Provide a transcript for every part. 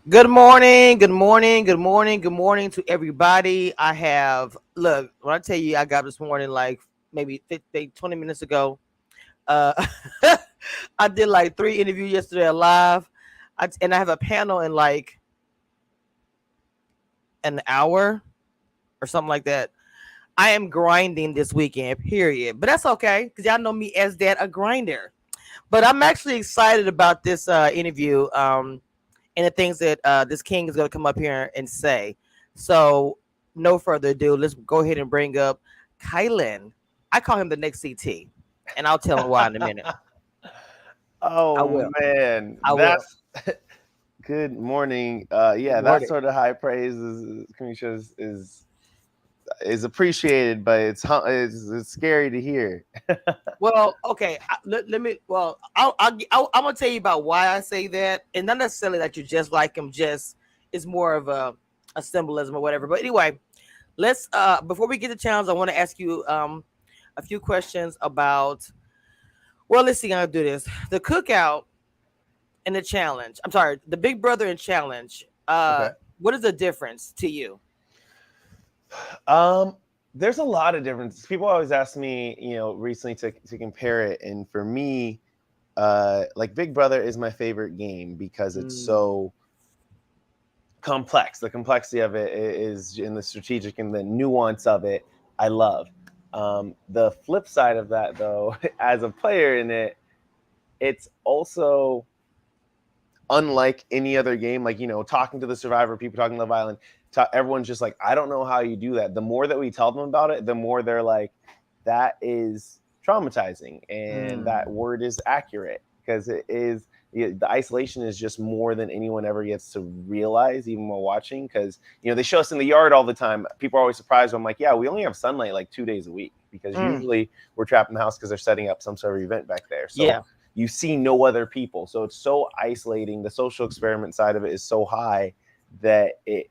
Good morning, good morning, good morning, good morning to everybody. Look, when I tell you I got this morning, like maybe 15, 20 minutes ago, uh, I did like 3 interviews yesterday live, and I have a panel in like an hour or something like that. I am grinding this weekend, period. But that's okay, because y'all know me as that, a grinder. But I'm actually excited about this interview. And the things that this king is going to come up here and say. So, no further ado, let's go ahead and bring up Kyland. I call him the next CT, and I'll tell him why in a minute. I Oh will. man, I will. that's good morning. Good Yeah, that morning. sort of high praise is appreciated, but it's scary to hear. Well, okay. Let me. Well, I'm gonna tell you about why I say that, and not necessarily that you just like him. Just it's more of a symbolism or whatever. But anyway, let's. Before we get to challenge, I want to ask you a few questions about. Well, let's see how to do this. The cookout and the challenge. I'm sorry, the Big Brother and challenge. Okay. What is the difference to you? Um, there's a lot of differences. People always ask me, recently to compare it, and for me, like Big Brother is my favorite game because it's Mm, so complex. The complexity of it is in the strategic and the nuance of it. I love. The flip side of that, though, as a player in it, it's also unlike any other game. Like, talking to the survivor, people talking Love Island, everyone's just like, I don't know how you do that. The more that we tell them about it, the more they're like, that is traumatizing, and that mm, word is accurate, because it is. The isolation is just more than anyone ever gets to realize, even while watching, because they show us in the yard all the time. People are always surprised. I'm like, yeah, we only have sunlight like 2 days a week, because mm. usually we're trapped in the house because they're setting up some sort of event back there. So Yeah. you see no other people. So it's so isolating. The social experiment side of it is so high that it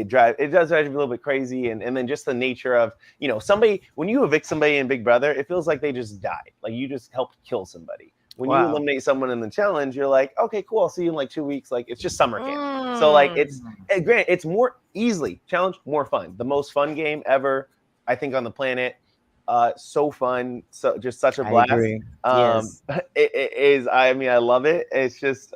does drive you a little bit crazy. And then just the nature of, somebody, when you evict somebody in Big Brother, it feels like they just died. Like you just helped kill somebody. When you Wow. eliminate someone in the challenge, you're like, okay, cool, I'll see you in like 2 weeks. Like, it's just summer camp. So like Mm. it's more easily challenge, more fun. The most fun game ever, I think, on the planet. So fun, so just such a I blast. agree. Yes. It is. I mean, I love it. It's just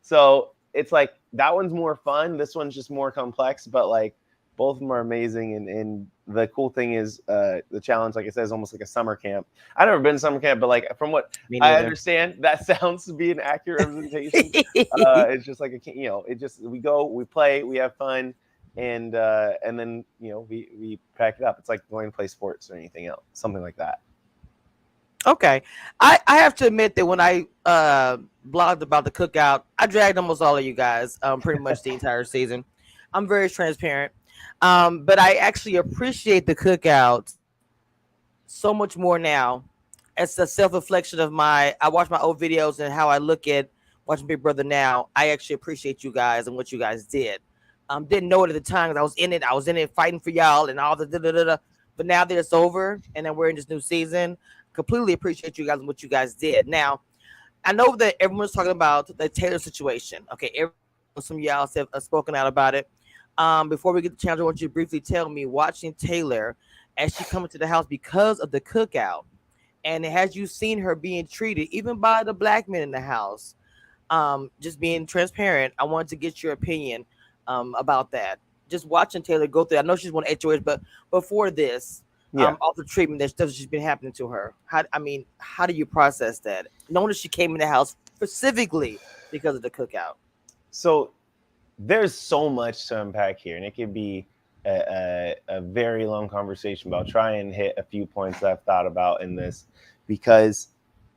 so it's like that one's more fun. This one's just more complex, but like both of them are amazing. And the cool thing is, the challenge, like I said, is almost like a summer camp. I've never been to summer camp, but like from what Me I neither. it understand, that sounds to be an accurate representation. It's just like it just, we go, we play, we have fun, and then we pack it up. It's like going to play sports or anything else, something like that. Okay. I have to admit that when I blogged about the cookout, I dragged almost all of you guys pretty much the entire season. I'm very transparent. But I actually appreciate the cookout so much more now. It's a self-reflection of I watch my old videos and how I look at watching Big Brother now. I actually appreciate you guys and what you guys did. Didn't know it at the time 'cause I was in it. I was in it fighting for y'all and all the da da da da. But now that it's over and then we're in this new season, completely appreciate you guys and what you guys did. Now, I know that everyone's talking about the Taylor situation. Okay, some of y'all have spoken out about it. Before we get the challenge, I want you to briefly tell me, watching Taylor as she come into the house because of the cookout, and has you seen her being treated even by the black men in the house? Just being transparent, I wanted to get your opinion about that. Just watching Taylor go through. I know she's won HOH, but before this, Yeah. all the treatment that stuff she's been happening to her. How do you process that? Knowing that she came in the house specifically because of the cookout. So there's so much to unpack here, and it could be a very long conversation. But I'll try and hit a few points that I've thought about in this, because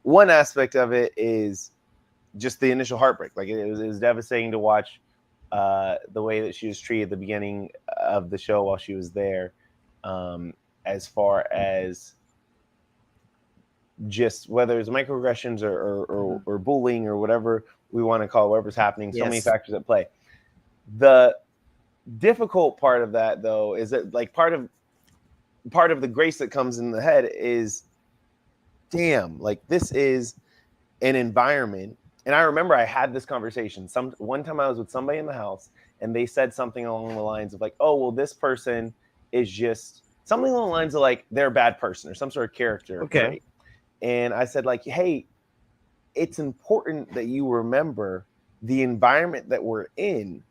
one aspect of it is just the initial heartbreak. Like it was devastating to watch the way that she was treated at the beginning of the show while she was there, as far as just whether it's microaggressions or bullying or whatever we want to call it, whatever's happening. So many Yes. factors at play. The difficult part of that, though, is that like part of the grace that comes in the head is, damn, like this is an environment. And I remember I had this conversation. One time I was with somebody in the house, and they said something along the lines of like, "Oh, well, this person is just something along the lines of like they're a bad person or some sort of character Okay. trait." And I said like, "Hey, it's important that you remember the environment that we're in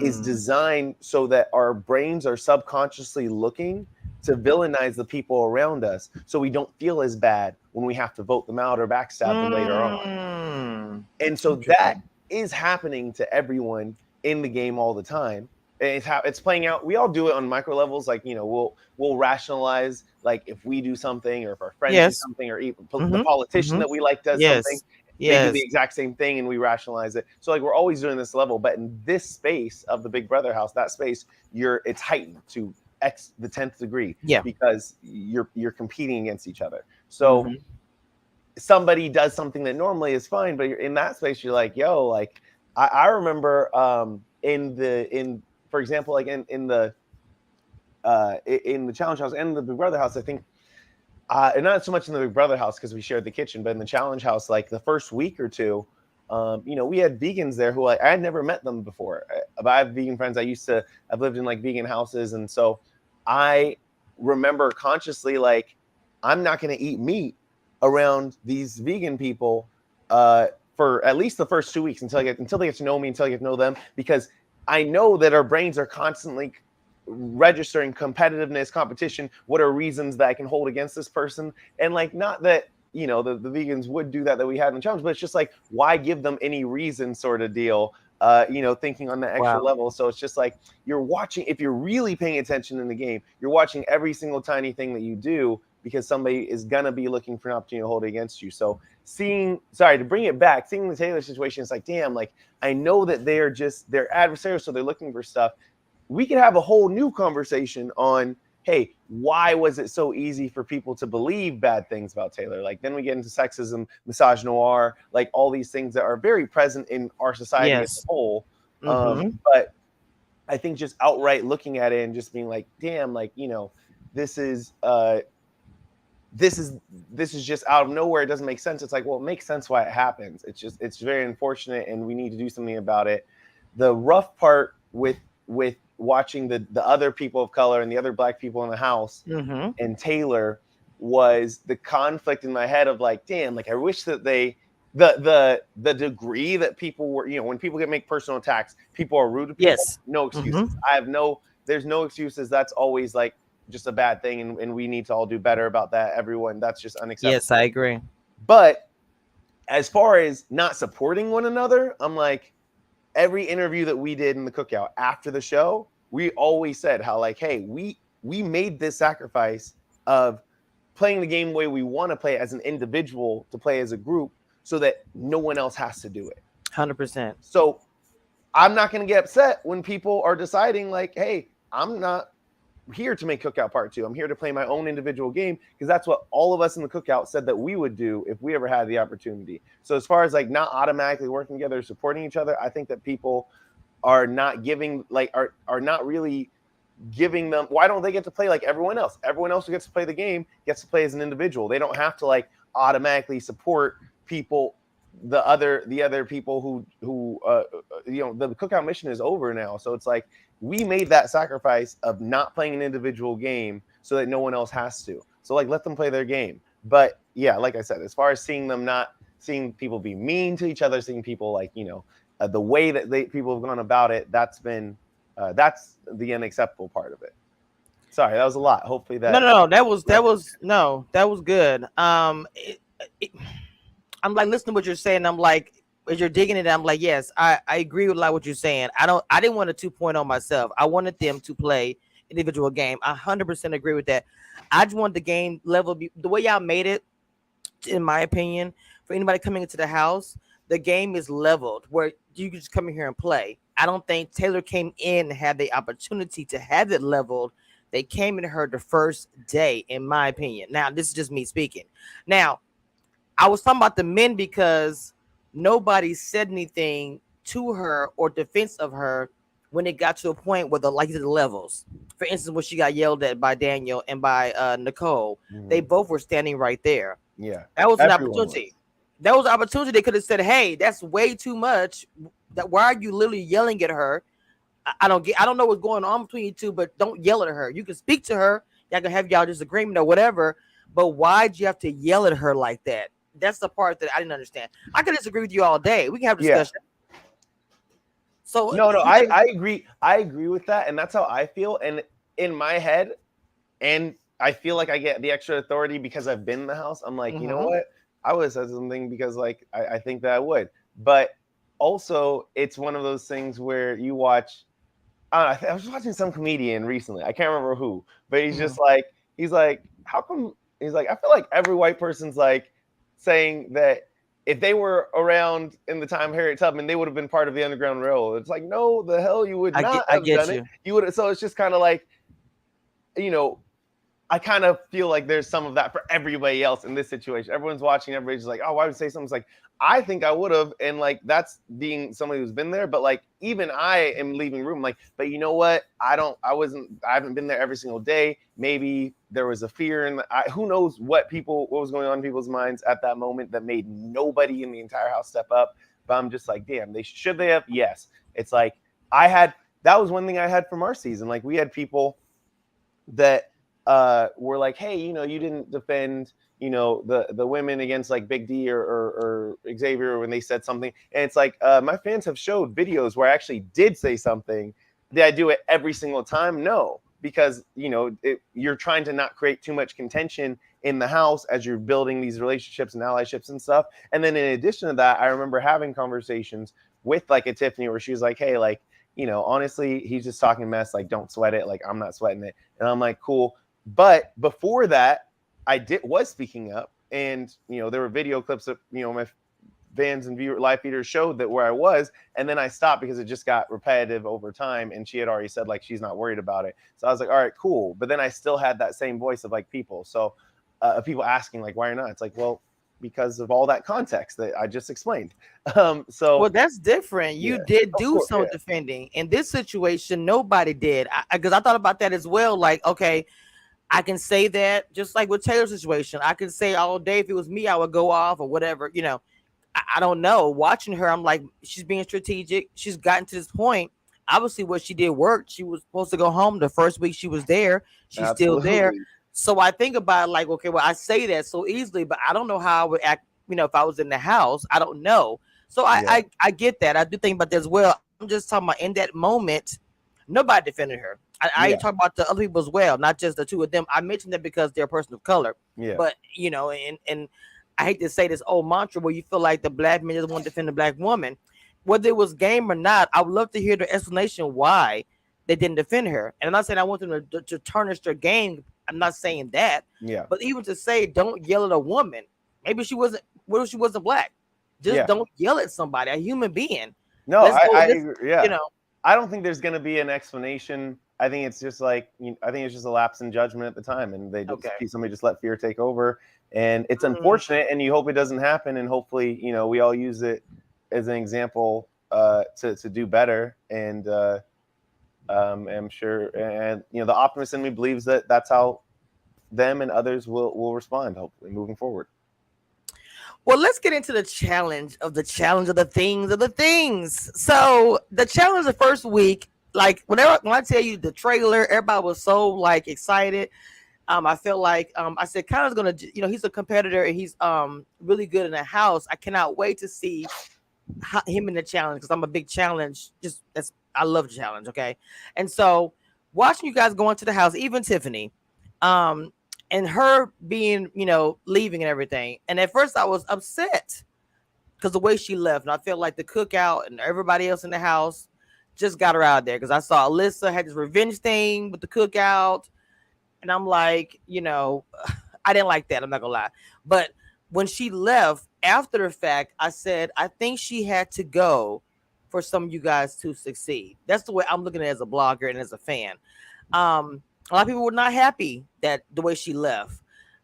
is designed so that our brains are subconsciously looking to villainize the people around us so we don't feel as bad when we have to vote them out or backstab them later on." Mm. And so that Interesting. is happening to everyone in the game all the time. It's playing out. We all do it on micro levels. Like, we'll rationalize like if we do something or if our friends do Yes. something or even the Mm-hmm. politician Mm-hmm. that we like does something, Yes. they do the Yes. exact same thing and we rationalize it. So like we're always doing this level, but in this space of the Big Brother house, that space, it's heightened to X the 10th degree Yeah. because you're competing against each other. So Mm-hmm. somebody does something that normally is fine, but you're in that space, you're like, yo, like I remember in for example, like in the challenge house and the Big Brother house, I think and not so much in the Big Brother house because we shared the kitchen, but in the challenge house, like the first week or two, we had vegans there who I had never met them before. But I have vegan friends. I've lived in like vegan houses, and so I remember consciously like I'm not going to eat meat around these vegan people for at least the first 2 weeks until they get to know me, until I get to know them, because I know that our brains are constantly registering competitiveness, competition. What are reasons that I can hold against this person? And like, not that the vegans would do that we had in the challenge, but it's just like, why give them any reason sort of deal, thinking on the extra Wow. level. So it's just like you're watching, if you're really paying attention in the game, you're watching every single tiny thing that you do because somebody is gonna be looking for an opportunity to hold it against you. So to bring it back, seeing the Taylor situation, it's like, damn, like I know that they're adversarial, so they're looking for stuff. We could have a whole new conversation on, hey, why was it so easy for people to believe bad things about Taylor? Like then we get into sexism, misogynoir, like all these things that are very present in our society as a Yes. whole. Mm-hmm. But I think just outright looking at it and just being like, damn, like, this is this is this is just out of nowhere. It doesn't make sense. It's like, well, it makes sense why it happens. It's very unfortunate and we need to do something about it. The rough part with watching the other people of color and the other Black people in the house Mm-hmm. and Taylor was the conflict in my head of like, damn, like I wish that the degree that people were, when people make personal attacks, people are rude to people, Yes. no Mm-hmm. excuses. There's no excuses. That's always like just a bad thing, and we need to all do better about that. Everyone, that's just Yes, I unacceptable. agree. But as far as not supporting one another, I'm like, every interview that we did in the cookout after the show, we always said how like, hey, we made this sacrifice of playing the game the way we want to play as an individual to play as a group so that no one else has to do it. 100%. So I'm not going to get upset when people are deciding like, hey, I'm not here to make Cookout Part 2. I'm here to play my own individual game because that's what all of us in the Cookout said that we would do if we ever had the opportunity. So as far as like not automatically working together, supporting each other, I think that people are not giving like are not really giving them, why don't they get to play like everyone else? Everyone else who gets to play the game gets to play as an individual. They don't have to like automatically support people, the other people who the cookout mission is over now. So it's like we made that sacrifice of not playing an individual game so that no one else has to. So like let them play their game. But yeah, like I said, as far as seeing them not seeing people be mean to each other, seeing people like the way that people have gone about it. That's the unacceptable part of it. Sorry, that was a lot. Hopefully No, that no, no. That was resonates. no, that was good. It, I'm like listening to what you're saying. I'm like, as you're digging it, I'm like, yes, I agree with a lot what you're saying. I didn't want a 2.0 myself. I wanted them to play individual game. I 100% agree with that. I just wanted the game level the way y'all made it. In my opinion, for anybody coming into the house, the game is leveled where you can just come in here and play. I don't think Taylor came in and had the opportunity to have it leveled. They came in her the first day, in my opinion. Now, this is just me speaking. Now, I was talking about the men because nobody said anything to her or defense of her when it got to a point where the levels. For instance, when she got yelled at by Daniel and by Nicole, they Mhm. both were standing right there. Yeah, That was an everyone opportunity. was. That was an opportunity. They could have said, "Hey, that's way too much. That why are you literally yelling at her? I don't get. I don't know what's going on between you two, but don't yell at her. You can speak to her. Y'all can have y'all disagreement or whatever. But why'd you have to yell at her like that? That's the part that I didn't understand. I could disagree with you all day. We can have Yeah. discussion. So No, no, you can, I agree. I agree with that, and that's how I feel. And in my head, and I feel like I get the extra authority because I've been in the house. I'm like, you know mm-hmm, what? I would have said something because like I think that I would. But also, it's one of those things where you watch. I was watching some comedian recently. I can't remember who, but he's mm-hmm. just like, how come? He's like, I feel like every white person's like saying that if they were around in the time of Harriet Tubman, they would have been part of the Underground Railroad. It's like, no, the hell, you would not I have get done it. you. You would. So it's just kind of like, you know, I kind of feel like there's some of that for everybody else in this situation. Everyone's watching, everybody's just like, oh, why would you say something? It's like, I think I would have. And like, that's being somebody who's been there. But like, even I am leaving room, like, but you know what? I haven't been there every single day. Maybe there was a fear. And who knows what was going on in people's minds at that moment that made nobody in the entire house step up. But I'm just like, damn, should they have? Yes. It's like, that was one thing I had from our season. Like, we had people that were like, hey, you didn't defend, the women against like Big D or Xavier when they said something. And it's like, my fans have showed videos where I actually did say something. Did I do it every single time? No, because you're trying to not create too much contention in the house as you're building these relationships and allyships and stuff. And then in addition to that, I remember having conversations with like a Tiffany where she was like, hey, like, honestly, he's just talking mess. Like, don't sweat it. Like, I'm not sweating it. And I'm like, cool. But before that, was speaking up, and there were video clips of my fans and live feeders showed that where I was, and then I stopped because it just got repetitive over time, and she had already said like she's not worried about it. So I was like, all right, cool. But then I still had that same voice of like people. So people asking like, why or not? It's like, well, because of all that context that I just explained. So Well, that's different. You yeah, did of do course, some defending. In this situation, nobody did. Because I thought about that as well. Like, okay, I can say that just like with Taylor's situation. I can say all day if it was me, I would go off or whatever. I don't know. Watching her, I'm like, she's being strategic. She's gotten to this point. Obviously, what she did worked. She was supposed to go home the first week she was there. She's still there. absolutely, So I think about it like, okay, well, I say that so easily, but I don't know how I would act, if I was in the house. I don't know. So I, yeah, I, I get that. I do think about that as well. I'm just talking about in that moment, nobody defended her. I yeah, talk about the other people as well, not just the two of them. I mentioned that because they're a person of color. yeah, But and I hate to say this old mantra where you feel like the black man doesn't want to defend the black woman. Whether it was game or not, I would love to hear the explanation why they didn't defend her. And I'm not saying I want them to tarnish their game. I'm not saying that. yeah, But even to say don't yell at a woman, maybe she wasn't what if she wasn't black? Just yeah. don't yell at somebody, a human being. No, Let's go, I let's agree. you Yeah. know, I don't think there's going to be an explanation. I think it's just like, I think it's just a lapse in judgment at the time, and okay. somebody just let fear take over, and it's Mm, unfortunate. And you hope it doesn't happen, and hopefully, we all use it as an example to do better. And I'm sure, and the optimist in me believes that that's how them and others will respond. Hopefully, moving forward. well, let's get into the things of the things. So the challenge the first week, like when I tell you the trailer, everybody was so like excited. I feel like I said Kyland's gonna, he's a competitor and he's really good in the house. I cannot wait to see him in the challenge because I'm a big challenge. Just that's I love challenge. Okay, and so watching you guys go into the house, even Tiffany, um, and her being leaving and everything. And at first I was upset because the way she left, and I felt like the cookout and everybody else in the house just got her out of there because I saw Alyssa had this revenge thing with the cookout, and I'm like, I didn't like that. I'm not gonna lie, but when she left after the fact, I said I think she had to go for some of you guys to succeed. That's the way I'm looking at it as a blogger and as a fan. A lot of people were not happy that the way she left.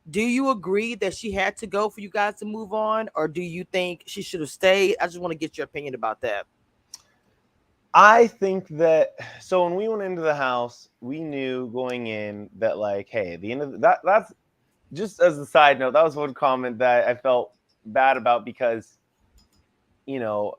Do you agree that she had to go for you guys to move on, or do you think she should have stayed? I just want to get your opinion about that. I think that so when we went into the house, we knew going in that like, hey, at the end of that's just as a side note, that was one comment that I felt bad about because you know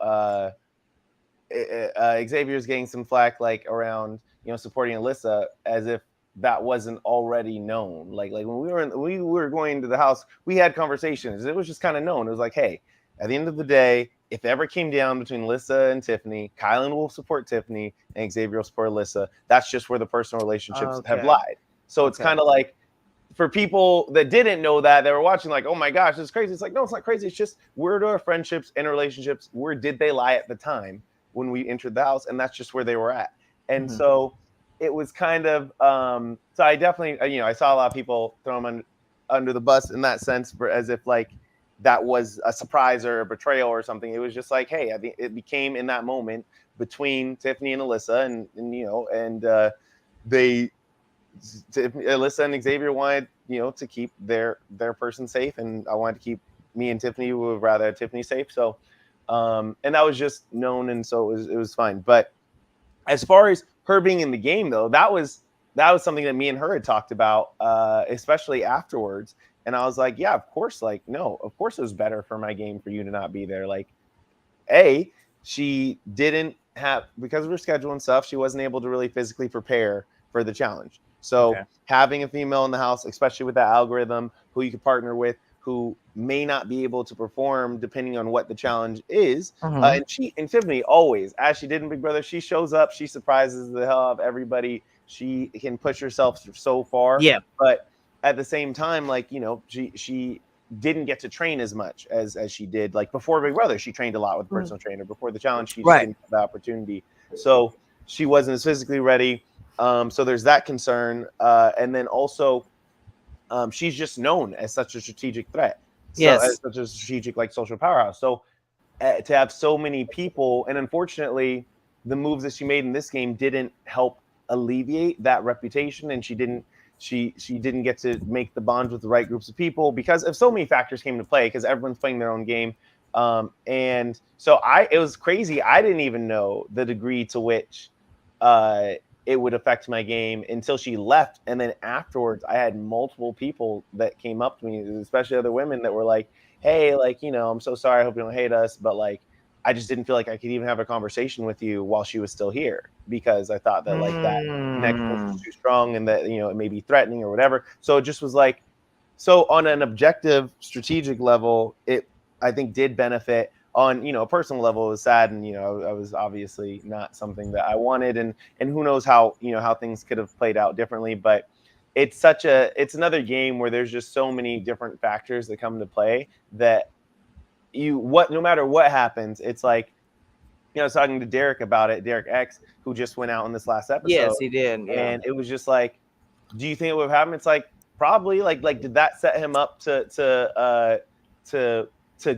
Xavier's getting some flack like around supporting Alyssa as if that wasn't already known. Like when we were going into the house, we had conversations. It was just kind of known. It was like, hey, at the end of the day, if it ever came down between Alyssa and Tiffany, Kyland will support Tiffany and Xavier will support Alyssa. That's just where the personal relationships have lied. So it's kind of like for people that didn't know that, they were watching like, oh my gosh, this is crazy. It's like, no, it's not crazy. It's just where do our friendships and relationships, where did they lie at the time when we entered the house? And that's just where they were at. And so it was kind of, so I definitely, I saw a lot of people throw them under the bus in that sense as if like that was a surprise or a betrayal or something. It was just like, hey, I think it became in that moment between Tiffany and Alyssa and Alyssa and Xavier wanted, to keep their person safe, and I wanted to keep me and Tiffany would rather have Tiffany safe. So, and that was just known, and so it was fine. But as far as her being in the game, though, that was something that me and her had talked about, especially afterwards. And I was like, yeah, of course, like, no, of course it was better for my game for you to not be there. Like, she didn't have, because of her schedule and stuff, she wasn't able to really physically prepare for the challenge. So having a female in the house, especially with that algorithm, who you could partner with, who may not be able to perform depending on what the challenge is. And Tiffany always, as she did in Big Brother, she shows up, she surprises the hell out of everybody. She can push herself so far. Yeah. But at the same time, like, she didn't get to train as much as she did. Like before Big Brother, she trained a lot with a personal trainer. Before the challenge, she just didn't have the opportunity. So she wasn't as physically ready. So there's that concern. And then also, she's just known as such a strategic threat. So as such a strategic like social powerhouse. So to have so many people, and unfortunately, the moves that she made in this game didn't help alleviate that reputation, and she didn't get to make the bonds with the right groups of people because of so many factors came into play because everyone's playing their own game. And so it was crazy. I didn't even know the degree to which it would affect my game until she left. And then afterwards, I had multiple people that came up to me, especially other women that were like, hey, like, I'm so sorry. I hope you don't hate us. But like, I just didn't feel like I could even have a conversation with you while she was still here because I thought that like that connection was too strong and that, it may be threatening or whatever. So it just was like, so on an objective strategic level, it, I think did benefit. On a personal level, it was sad, and I was obviously not something that I wanted, and who knows how how things could have played out differently. But it's another game where there's just so many different factors that come into play that no matter what happens, it's like I was talking to Derek about it, Derek X, who just went out in this last episode. Yes, he did. Yeah. And it was just like, do you think it would have happened? It's like probably like did that set him up to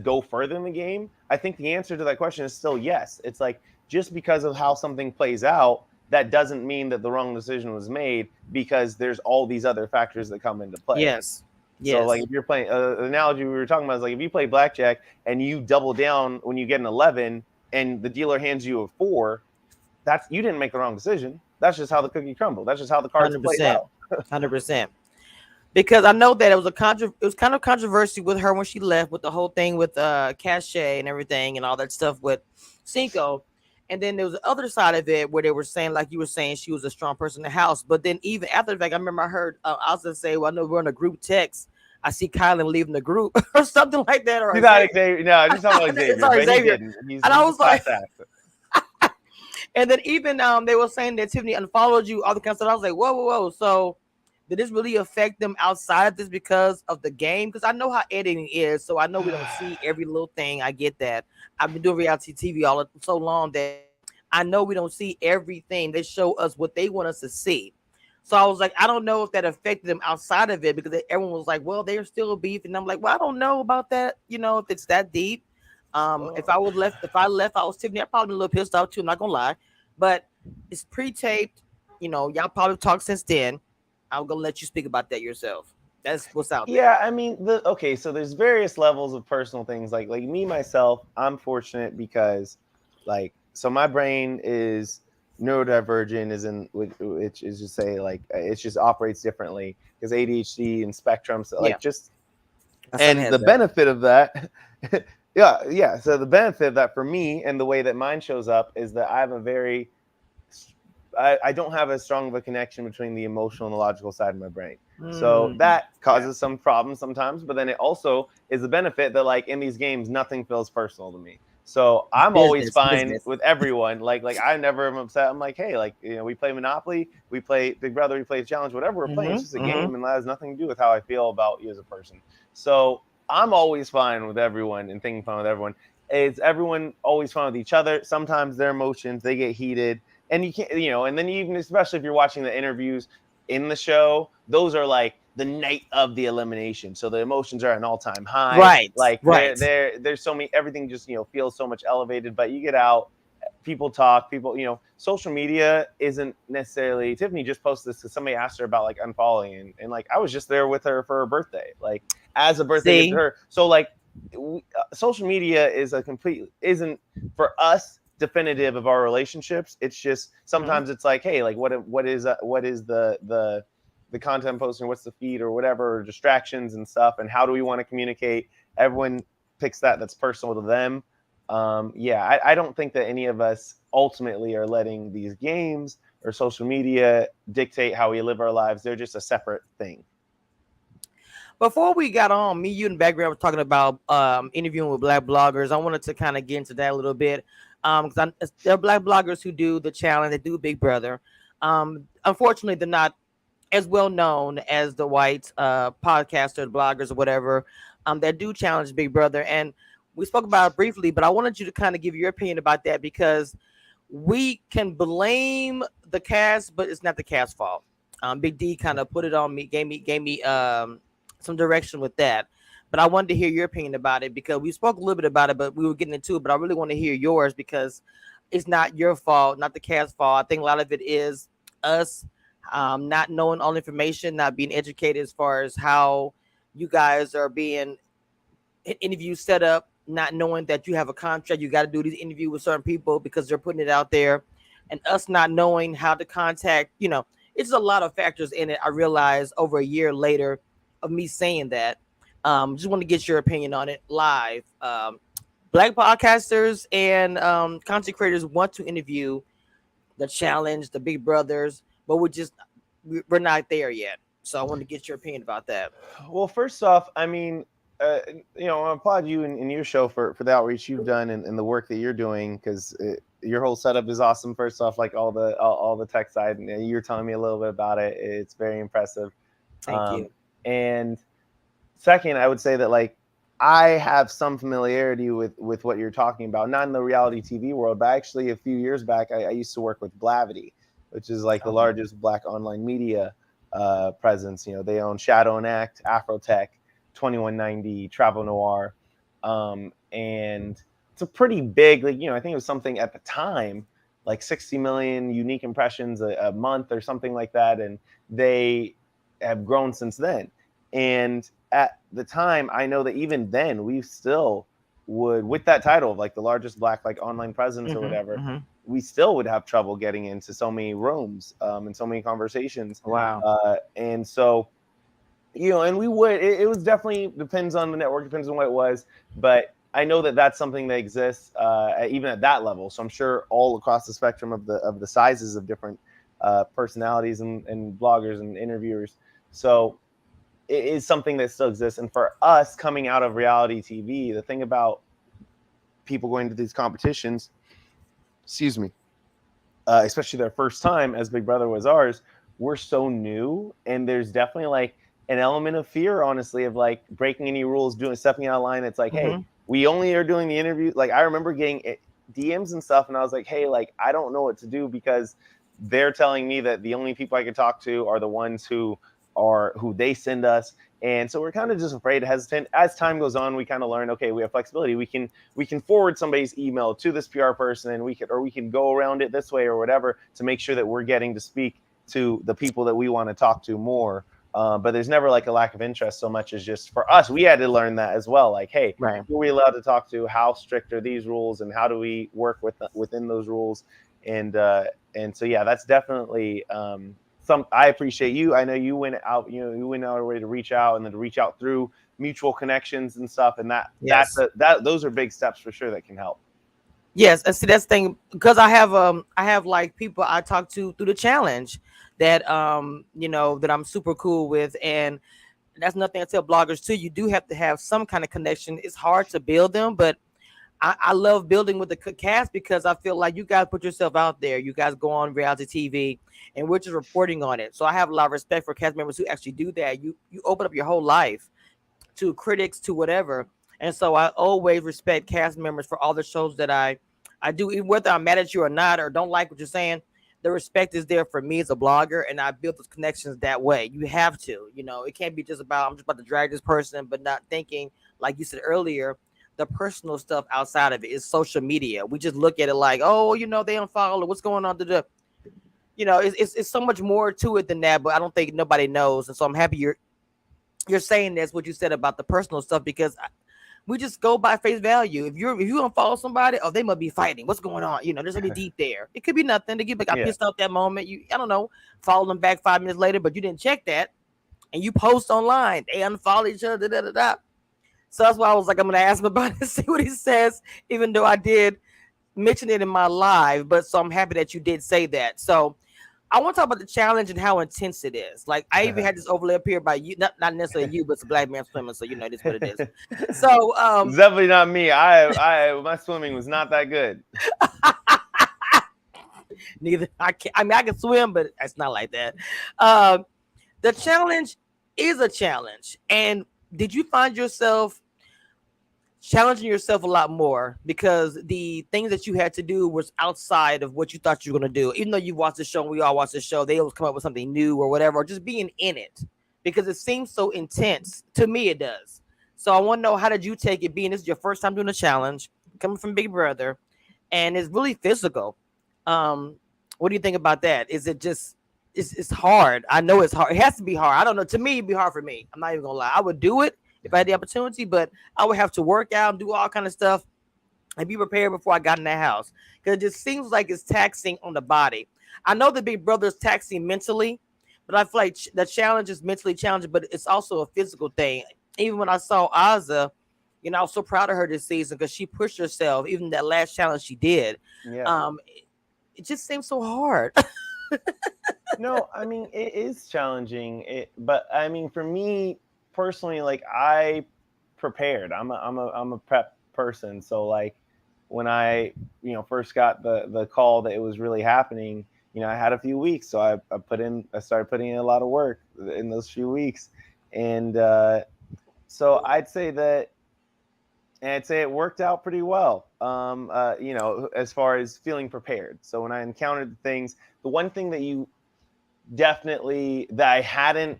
go further in the game? I think the answer to that question is still yes. It's like just because of how something plays out, that doesn't mean that the wrong decision was made because there's all these other factors that come into play. Yes. So like if you're playing an analogy we were talking about is like if you play blackjack and you double down when you get an 11 and the dealer hands you a 4, you didn't make the wrong decision. That's just how the cookie crumbled. That's just how the cards played out. 100%. Because I know that it was kind of controversy with her when she left with the whole thing with Cachet and everything and all that stuff with Cinco. And then there was the other side of it where they were saying, like you were saying, she was a strong person in the house. But then even after the fact, I remember I heard Alsa say, "Well, I know we're in a group text. I see Kylan leaving the group or something like that, or She's not Xavier." Xavier. No, just talking about Xavier, Sorry, but he Xavier. didn't. And I He's a was like, class act. and then even they were saying that Tiffany unfollowed you, all the kind of stuff. I was like, whoa, whoa, whoa. So did this really affect them outside of this because of the game? Because I know how editing is, so I know we don't see every little thing. I get that. I've been doing reality TV so long that I know we don't see everything. They show us what they want us to see. So I was like, I don't know if that affected them outside of it because everyone was like, well, they're still beef, and I'm like, well, I don't know about that. If it's that deep. If I left, I was Tiffany. I probably been a little pissed off too. I'm not gonna lie, but it's pre-taped. Y'all probably talked since then. I'm gonna let you speak about that yourself. That's what's out there. Yeah, I mean, okay, so there's various levels of personal things. Like me myself, I'm fortunate because, like, so my brain is neurodivergent, which is just say like it just operates differently because ADHD and spectrum, so Yeah, like just my son and has the that. benefit of that, yeah. So the benefit of that for me and the way that mine shows up is that I have a very I don't have as strong of a connection between the emotional and the logical side of my brain. So that Yeah. causes some problems sometimes, but then it also is a benefit that like in these games, nothing feels personal to me. So It's I'm always business, fine business. with everyone. Like I never am upset. I'm like, hey, like we play Monopoly, we play Big Brother, we play Challenge, whatever we're playing. It's just a Mm-hmm. game, and that has nothing to do with how I feel about you as a person. So I'm always fine with everyone and thinking fine with everyone. Is everyone always fine with each other? Sometimes their emotions they get heated and you can't, and then even especially if you're watching the interviews in the show, those are like the night of the elimination, so the emotions are at an all-time high. Right, Like right. there's so many, everything just feels so much elevated. But you get out, people talk, social media isn't necessarily. Tiffany just posted this because somebody asked her about like unfollowing, and like I was just there with her for her birthday, like as a birthday gift to See, her. So like social media isn't for us definitive of our relationships. It's just Mhm. sometimes it's like, hey, like what is the content posting, what's the feed or whatever, or distractions and stuff, and how do we want to communicate? Everyone picks that's personal to them. Yeah, I don't think that any of us ultimately are letting these games or social media dictate how we live our lives. They're just a separate thing. Before we got on, me, you, in the background were talking about interviewing with black bloggers. I wanted to kind of get into that a little bit because there are black bloggers who do the challenge, they do Big Brother. Unfortunately, they're not as well known as the white podcaster, bloggers, or whatever that do challenge Big Brother. And we spoke about it briefly, but I wanted you to kind of give your opinion about that because we can blame the cast, but it's not the cast's fault. Big D kind of put it on me, gave me some direction with that. But I wanted to hear your opinion about it because we spoke a little bit about it, but we were getting into it. But I really want to hear yours because it's not your fault, not the cast's fault. I think a lot of it is us not knowing all information, not being educated as far as how you guys are being interviews set up, not knowing that you have a contract, you got to do these interviews with certain people because they're putting it out there, and us not knowing how to contact. It's a lot of factors in it. I realized over a year later of me saying that. Just want to get your opinion on it live. Black podcasters and content creators want to interview the challenge, the Big Brothers, but we're not there yet. So I want to get your opinion about that. Well, first off, I mean, I applaud you and your show for the outreach you've done and the work that you're doing because your whole setup is awesome. First off, like all the tech side, and you're telling me a little bit about it. It's very impressive. Thank you. And second, I would say that like I have some familiarity with what you're talking about, not in the reality TV world, but actually a few years back, I used to work with Blavity, which is like the Okay. largest Black online media presence. They own Shadow and Act, Afrotech, 2190, Travel Noir, and it's a pretty big. Like I think it was something at the time like 60 million unique impressions a month or something like that, and they have grown since then. And at the time, I know that even then, we still would, with that title of like the largest Black like online presence or Mm-hmm, whatever, mm-hmm. we still would have trouble getting into so many rooms and so many conversations. Wow. And so, and we would, it was definitely depends on the network, depends on what it was. But I know that that's something that exists even at that level. So I'm sure all across the spectrum of the sizes of different personalities and bloggers and interviewers. So it is something that still exists. And for us coming out of reality TV, the thing about people going to these competitions, excuse me, especially their first time, as Big Brother was ours, we're so new, and there's definitely like an element of fear, honestly, of like breaking any rules, doing stepping out of line. It's like, hey, Mm-hmm. we only are doing the interview. Like I remember getting DMs and stuff, and I was like, hey, like I don't know what to do because they're telling me that the only people I can talk to are the ones who they send us. And so we're kind of just afraid, hesitant. As time goes on, we kind of learn, okay, we have flexibility. We can forward somebody's email to this PR person, and we can go around it this way or whatever to make sure that we're getting to speak to the people that we want to talk to more. But there's never like a lack of interest so much as just for us, we had to learn that as well. Like, hey, Right. who are we allowed to talk to? How strict are these rules, and how do we work within those rules? And so yeah, that's definitely some. I appreciate you. I know you went out. You went out of your way to reach out, and then to reach out through mutual connections and stuff. And Yes. those are big steps for sure that can help. Yes, and see that's the thing because I have like people I talk to through the challenge that that I'm super cool with, and that's nothing I tell bloggers too. You do have to have some kind of connection. It's hard to build them, but I love building with the cast because I feel like you guys put yourself out there. You guys go on reality TV, and we're just reporting on it. So I have a lot of respect for cast members who actually do that. You open up your whole life to critics to whatever, and so I always respect cast members for all the shows that I do, even whether I'm mad at you or not or don't like what you're saying. The respect is there for me as a blogger, and I build those connections that way. You have to, it can't be just about I'm just about to drag this person, but not thinking like you said earlier the personal stuff outside of it is social media. We just look at it like, oh, they unfollow. What's going on? It's so much more to it than that. But I don't think nobody knows, and so I'm happy you're saying this. What you said about the personal stuff because we just go by face value. If you unfollow somebody, oh, they must be fighting. What's going on? There's something deep there. It could be nothing. They got Yeah. pissed off that moment. I don't know, follow them back 5 minutes later, but you didn't check that, and you post online. They unfollow each other. Da, da, da, da. So that's why I was like, I'm gonna ask him about it, see what he says, even though I did mention it in my live. But so I'm happy that you did say that. So I want to talk about the challenge and how intense it is. Like I even had this overlay up here by you, not necessarily you, but it's a black man swimming, so it is what it is. So It's definitely not me. I my swimming was not that good. neither I can. I mean, I can swim, but it's not like that. Um, the challenge is a challenge, and did you find yourself challenging yourself a lot more because the things that you had to do was outside of what you thought you were going to do? Even though you watched the show and we all watched the show, they always come up with something new or whatever, or just being in it because it seems so intense. To me, it does. So I want to know, how did you take it, being this is your first time doing a challenge, coming from Big Brother, and it's really physical. What do you think about that? Is it just it's hard? I know it's hard. It has to be hard. I don't know. To me, it'd be hard for me. I'm not even gonna lie. I would do it if I had the opportunity, but I would have to work out and do all kind of stuff and be prepared before I got in that house because it just seems like it's taxing on the body. I know the Big Brother is taxing mentally, but I feel like the challenge is mentally challenging, but it's also a physical thing. Even when I saw Azza, I was so proud of her this season because she pushed herself. Even that last challenge she did, Yeah. it just seems so hard. No, I mean it is challenging. But I mean for me personally, like I prepared. I'm a prep person. So like when I first got the call that it was really happening, I had a few weeks, so I started putting in a lot of work in those few weeks, and so I'd say it worked out pretty well. As far as feeling prepared. So when I encountered the things, the one thing that you definitely that I hadn't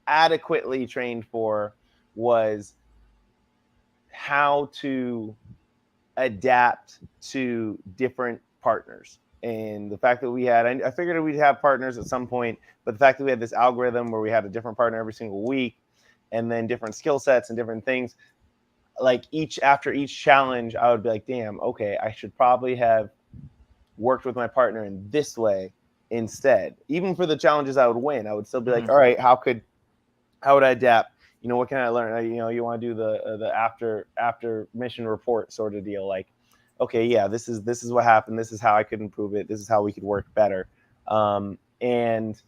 adequately trained for was how to adapt to different partners. And the fact that I figured we'd have partners at some point, but the fact that we had this algorithm where we had a different partner every single week and then different skill sets and different things, like after each challenge, I would be like, damn, okay, I should probably have worked with my partner in this way instead. Even for the challenges I would win, I would still be like, all right, how would I adapt what can I learn? You want to do the after mission report sort of deal. Like, okay, yeah, this is what happened. This is how I could improve it. This is how we could work better. And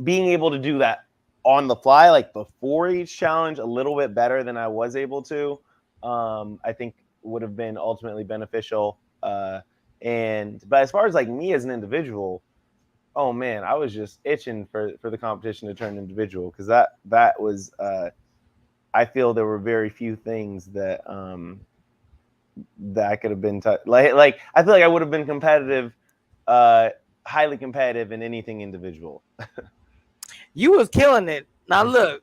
being able to do that on the fly, like before each challenge, a little bit better than I was able to, I think would have been ultimately beneficial. But as far as like me as an individual, oh man, I was just itching for the competition to turn individual, because that was I feel there were very few things that I could have been like I feel like I would have been competitive, uh, highly competitive in anything individual. You was killing it. Now look,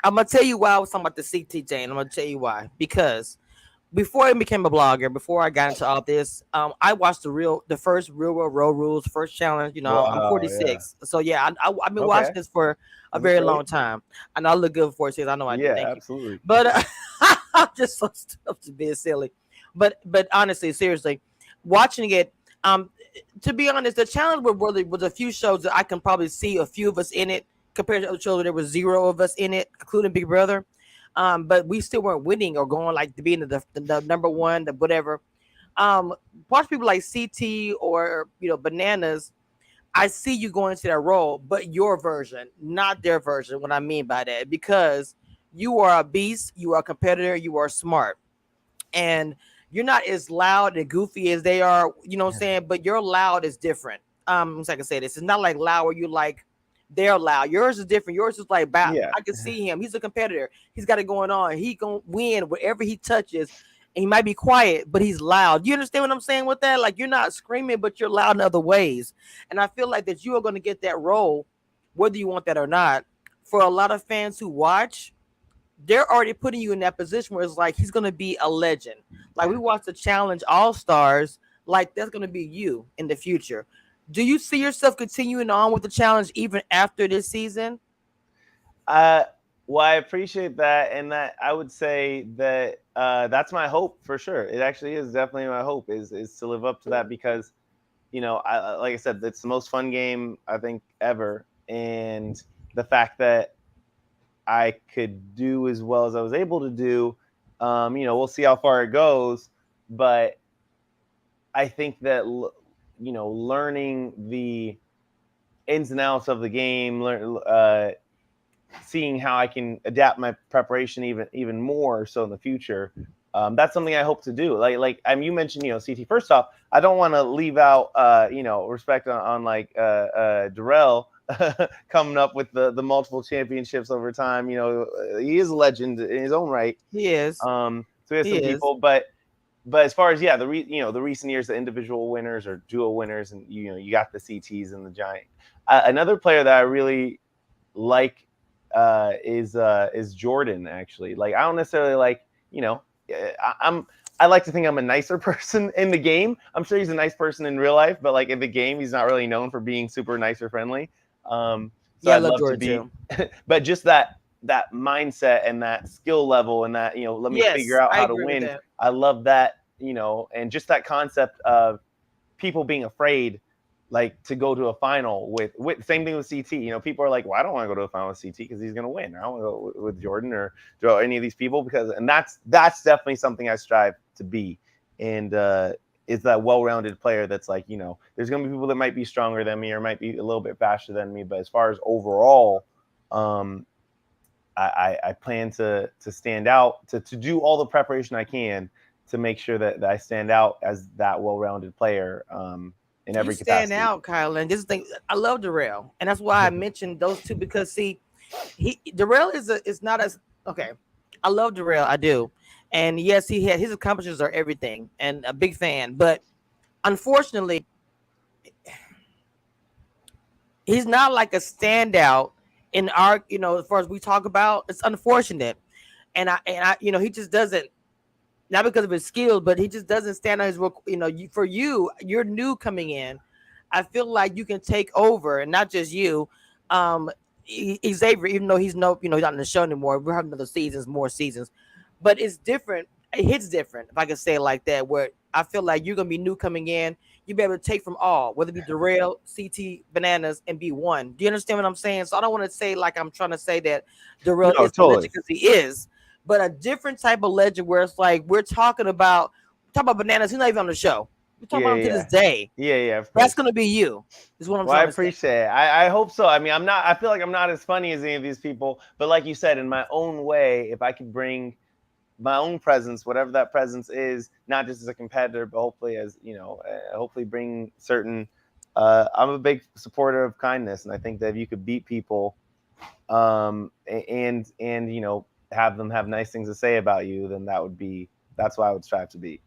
I'm gonna tell you why I was talking about the CT Jane. I'm gonna tell you why. Because before I became a blogger, before I got into all this, I watched the first real world road rules, first challenge. I'm Wow, yeah. 46, so yeah, I've been watching Okay. this for a very Okay. long time. I know I look good for 46. I know I do. Yeah, Thank you, absolutely. but I'm just so stuffed to being silly. But honestly, seriously, watching it, um, to be honest, the challenge was a few shows that I can probably see a few of us in it compared to other shows where there was zero of us in it, including Big Brother. But we still weren't winning or going like to being the number one, the whatever. Um, Watch people like CT or Bananas. I see you going into that role, but your version, not their version. What I mean by that, because you are a beast, you are a competitor, you are smart, and you're not as loud and goofy as they are. You know what I'm saying? But your loud is different. So I can say this. It's not like loud where you like they're loud. Yours is different. Yours is like Yeah. I can see him. He's a competitor. He's got it going on. He gonna win whatever he touches. And he might be quiet, but he's loud. You understand what I'm saying with that? Like you're not screaming, but you're loud in other ways. And I feel like that you are going to get that role, whether you want that or not. For a lot of fans who watch, they're already putting you in that position where it's like he's gonna be a legend. Like we watched the Challenge All Stars, like that's gonna be you in the future. Do you see yourself continuing on with the challenge even after this season? Uh, well, I appreciate that, and that I would say that that's my hope for sure. It actually is definitely my hope is to live up to that, because like I said, it's the most fun game I think ever, and the fact that I could do as well as I was able to do, we'll see how far it goes, but I think that learning the ins and outs of the game, seeing how I can adapt my preparation even more so in the future. That's something I hope to do. You mentioned, CT. First off, I don't want to leave out, respect on like Darrell coming up with the multiple championships over time. He is a legend in his own right. He is. So he has He some is. people, but as far as the recent years, the individual winners or duo winners, and you got the CTs and the giant. Another player that I really like is Jordan, actually. Like I don't necessarily like, I like to think I'm a nicer person in the game. I'm sure he's a nice person in real life, but like in the game, he's not really known for being super nice or friendly. So Yeah, I I'd love love to Jordan be, too. but just that mindset and that skill level and that, let me figure Yes, out I how to agree with win. that. I love that, and just that concept of people being afraid, like to go to a final with same thing with CT. People are like, well, I don't want to go to a final with CT because he's going to win. I don't want to go with Jordan or any of these people, and that's definitely something I strive to be. And is that well-rounded player that's like, there's going to be people that might be stronger than me or might be a little bit faster than me, but as far as overall, um, I plan to stand out, to do all the preparation I can to make sure that I stand out as that well-rounded player, in You every stand capacity. out, Kyle. And this thing, I love Darrell, and that's why I mentioned those two because see, Darrell is not as okay. I love Darrell, I do, and yes, he had his accomplishments are everything, and a big fan. But unfortunately, he's not like a standout in our as far as we talk about. It's unfortunate, and I he just doesn't, not because of his skills, but he just doesn't stand on his for you're new coming in. I feel like you can take over, and not just you. Xavier, even though he's no, he's not in the show anymore. We're having another seasons, more seasons, but it's different. It hits different, if I can say it like that. Where I feel like you're gonna be new coming in. you be able to take from all, whether it be Darrell, CT, Bananas, and B1. Do you understand what I'm saying? So I don't want to say like I'm trying to say that Darrell No, is the legend totally. because he is, but a different type of legend where it's like we're talking about Bananas. He's not even on the show. We're talking Yeah, about him to this yeah, day. yeah. Of That's course. gonna be you. Is what I'm Well, I trying to say. appreciate it. I hope so. I mean, I'm not. I feel like I'm not as funny as any of these people, but like you said, in my own way, if I could bring my own presence, whatever that presence is, not just as a competitor, but hopefully as hopefully bring certain. I'm a big supporter of kindness, and I think that if you could beat people, and have them have nice things to say about you, then that's what I would strive to be.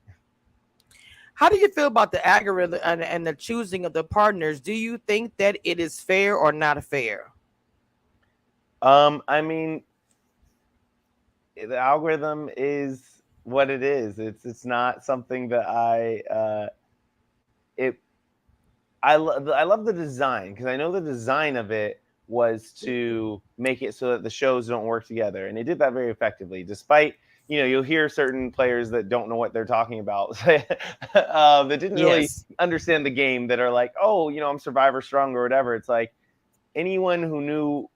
How do you feel about the algorithm and the choosing of the partners? Do you think that it is fair or not fair? I mean, the algorithm is what it is. It's not something that it I love the design because I know the design of it was to make it so that the shows don't work together, and it did that very effectively. Despite you'll hear certain players that don't know what they're talking about, that didn't really Yes. understand the game, that are like, oh, I'm Survivor Strong or whatever. It's like anyone who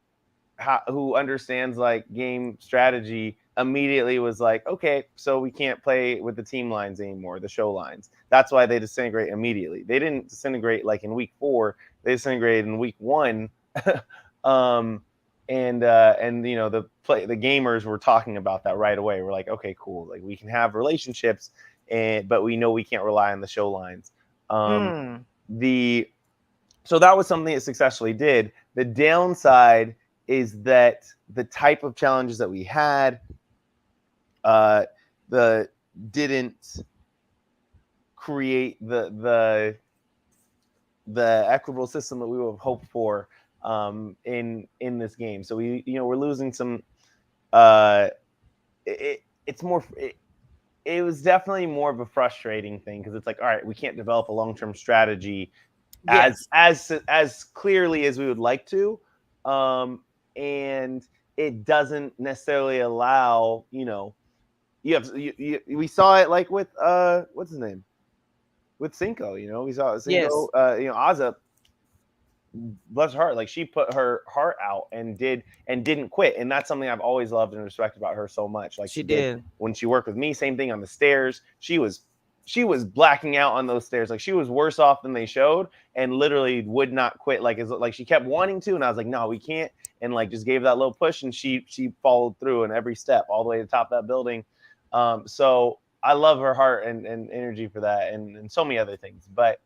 understands like game strategy immediately was like, okay, so we can't play with the team lines anymore, the show lines. That's why they disintegrate immediately. They didn't disintegrate like in week 4; they disintegrated in week 1. um, and the gamers were talking about that right away. We're like, okay, cool, like we can have relationships, but we know we can't rely on the show lines. Um, Mm. the So that was something it successfully did. The downside is that the type of challenges that we had, uh, the didn't create the equitable system that we would have hoped for, in this game. So we're losing some. Uh, it's more. It was definitely more of a frustrating thing because it's like, all right, we can't develop a long term strategy Yes. as clearly as we would like to, and it doesn't necessarily allow we saw it like with what's his name, with Cinco. We saw Cinco, Yes. Azza, bless her heart, like she put her heart out and didn't quit, and that's something I've always loved and respected about her so much. Like She she did did. when she worked with me. Same thing on the stairs. She was blacking out on those stairs. Like she was worse off than they showed, and literally would not quit. Like she kept wanting to, and I was like, no, we can't. And like just gave that little push, and she followed through in every step all the way to the top of that building. So I love her heart and energy for that, and so many other things. But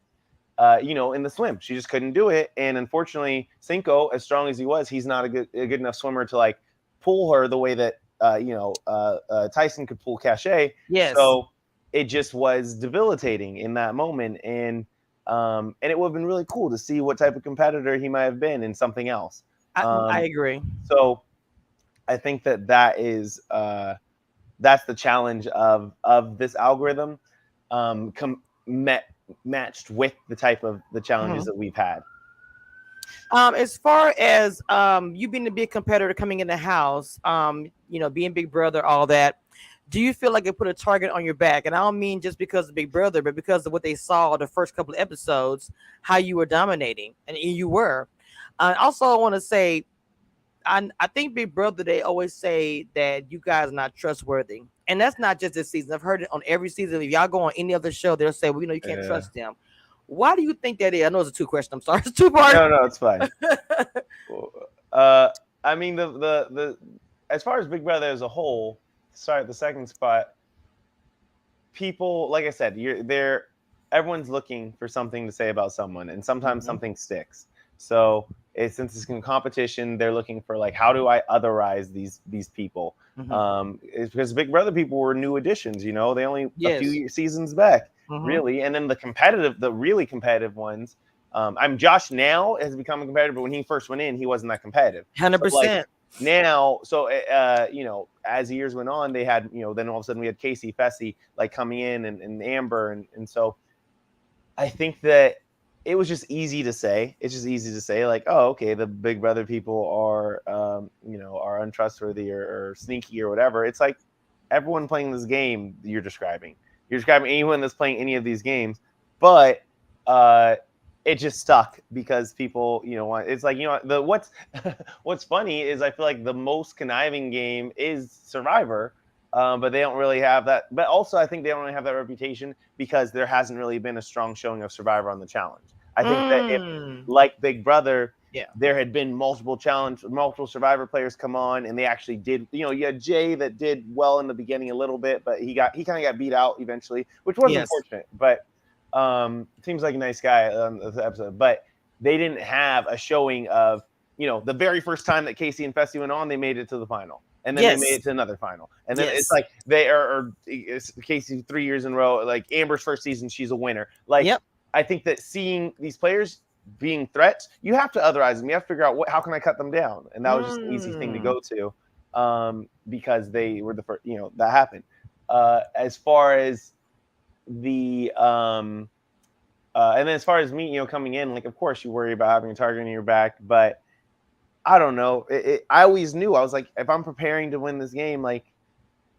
in the swim, she just couldn't do it. And unfortunately, Cinco, as strong as he was, he's not a good enough swimmer to like pull her the way that Tyson could pull Cachet. Yes. So it just was debilitating in that moment, and it would have been really cool to see what type of competitor he might have been in something else. I Um, agree. so I think that is that's the challenge of this algorithm, met matched with the type of the challenges Mhm. that we've had. As far as you being a big competitor coming in the house, being Big Brother, all that, do you feel like it put a target on your back? And I don't mean just because of Big Brother, but because of what they saw the first couple of episodes, how you were dominating, and you were. Also, I want to say, I think Big Brother, they always say that you guys are not trustworthy, and that's not just this season. I've heard it on every season. If y'all go on any other show, they'll say, "Well, you can't Yeah. trust them." Why do you think that is? I know it's a two question. I'm sorry, it's two part. No, it's fine. Uh, I mean, the as far as Big Brother as a whole, sorry, the second spot, people, like I said, you're there. Everyone's looking for something to say about someone, and sometimes Mhm. something sticks. So since it's in competition, they're looking for like, how do I otherize these people? Mhm. It's because Big Brother people were new additions. They only a Yes. few seasons back, Mhm. really, and then the really competitive ones. I'm Josh now has become a competitor, but when he first went in, he wasn't that competitive. Hundred So like percent. now, so as the years went on, they had then all of a sudden we had Casey Fessy like coming in, and Amber, and so I think that it was just easy to say. It's just easy to say like, oh, okay, the Big Brother people are untrustworthy or sneaky or whatever. It's like everyone playing this game you're describing. You're describing anyone that's playing any of these games, but uh, it just stuck because people, it's like, the what's funny is I feel like the most conniving game is Survivor, but they don't really have that. But also, I think they don't really have that reputation because there hasn't really been a strong showing of Survivor on the challenge. I think that if, Mm. like Big Brother, Yeah. there had been multiple Survivor players come on, and they actually did. You had Jay that did well in the beginning a little bit, but he kind of got beat out eventually, which was Yes. unfortunate. But seems like a nice guy on this episode. But they didn't have a showing of the very first time that Casey and Fessy went on, they made it to the final. And then they made Yes. it to another final. And then it's Yes. like they are it's Casey 3 years in a row. Like Amber's first season, she's a winner. Like Yep. I think that seeing these players being threats, you have to otherize them. You have to figure out how can I cut them down. And that was just an easy thing to go to, because they were the first. That happened. As far as the and then as far as me, coming in, like of course you worry about having a target in your back, but I don't know. I always knew, I was like, if I'm preparing to win this game, like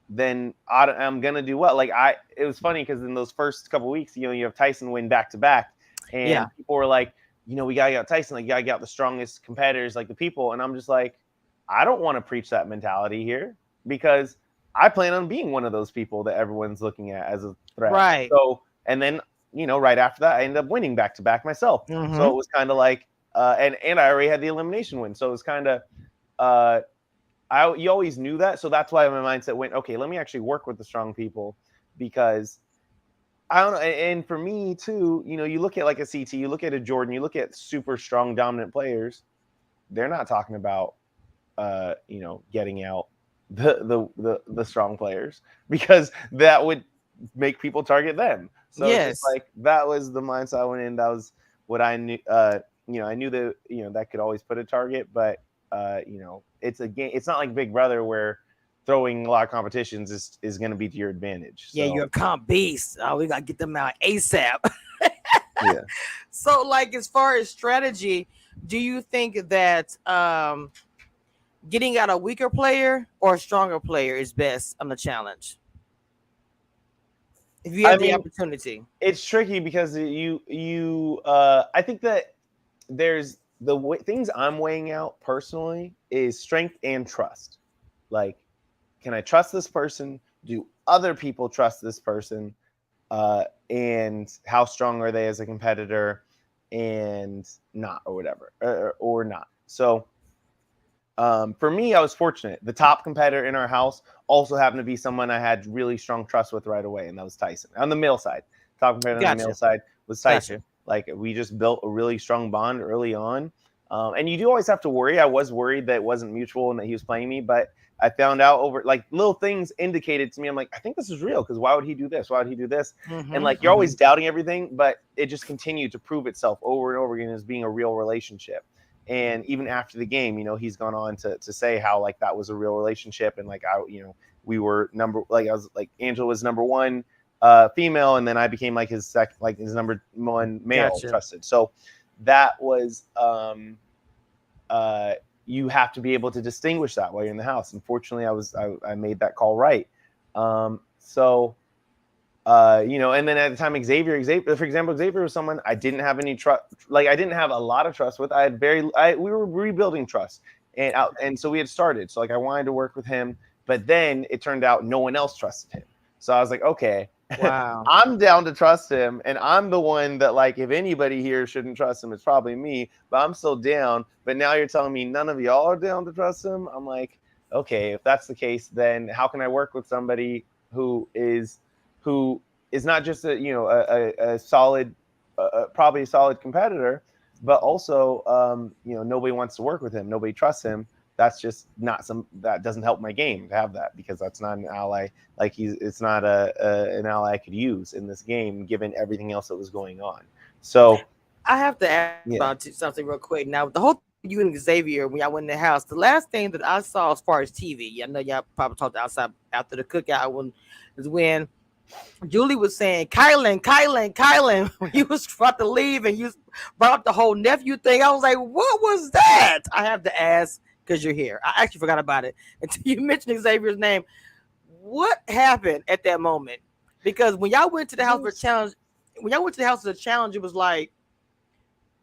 then I'm gonna do well. Like it was funny because in those first couple weeks, you have Tyson win back to back, Yeah. and people were like, we gotta get out Tyson, like you gotta get out the strongest competitors, like the people, and I'm just like, I don't want to preach that mentality here because I plan on being one of those people that everyone's looking at as a threat. Right. So, and then right after that, I ended up winning back to back myself. Mm-hmm. So it was kind of like, and I already had the elimination win, so it was kind of, you always knew that, so that's why my mindset went, okay, let me actually work with the strong people, because I don't know. And for me too, you look at like a CT, you look at a Jordan, you look at super strong dominant players, they're not talking about getting out the strong players, because that would make people target them. So it's just like, that was the mindset I went in. That was what I knew. I knew that that could always put a target, but it's a game. It's not like Big Brother where throwing a lot of competitions is going to be to your advantage. So. Yeah, you're a comp beast. Oh, we gotta get them out ASAP. Yeah. So, like, as far as strategy, do you think that getting out a weaker player or a stronger player is best on the challenge? If you have the opportunity. It's tricky because I think that there's things I'm weighing out personally is strength and trust. Like, can I trust this person? Do other people trust this person? And how strong are they as a competitor, and not, or whatever, or not. So for me, I was fortunate. The top competitor in our house also happened to be someone I had really strong trust with right away, and that was Tyson. On the male side, top competitor on the male side was Tyson. Like, we just built a really strong bond early on. And you do always have to worry. I was worried that it wasn't mutual and that he was playing me, but I found out over like little things indicated to me. I'm like, I think this is real, because why would he do this? Why would he do this? Mm-hmm, and like, you're always doubting everything, but it just continued to prove itself over and over again as being a real relationship. And even after the game, he's gone on to say how like that was a real relationship, and like we were I was like, Angela was number one female, and then I became like his number one male trusted. So that was you have to be able to distinguish that while you're in the house. Unfortunately, I made that call right. And then at the time, Xavier, for example, Xavier was someone I didn't have any trust. Like, I didn't have a lot of trust with. We were rebuilding trust, and so we had started. So like, I wanted to work with him, but then it turned out no one else trusted him. So I was like, okay, wow, I'm down to trust him, and I'm the one that, like, if anybody here shouldn't trust him, it's probably me. But I'm still down. But now you're telling me none of y'all are down to trust him. I'm like, okay, if that's the case, then how can I work with somebody who is not just a solid, probably a solid competitor, but also nobody wants to work with him, nobody trusts him. That's just not that doesn't help my game to have that, because that's not an ally. Like, it's not an ally I could use in this game, given everything else that was going on. So I have to ask about something real quick. Now, the whole you and Xavier, when y'all went in the house, the last thing that I saw as far as TV, I know y'all probably talked outside after the cookout, when Julie was saying Kyland when he was about to leave, and you brought up the whole nephew thing. I was like, what was that? I have to ask, because you're here. I actually forgot about it until you mentioned Xavier's name. What happened at that moment? Because when y'all went to the house for challenge, when y'all went to the house of the challenge, it was like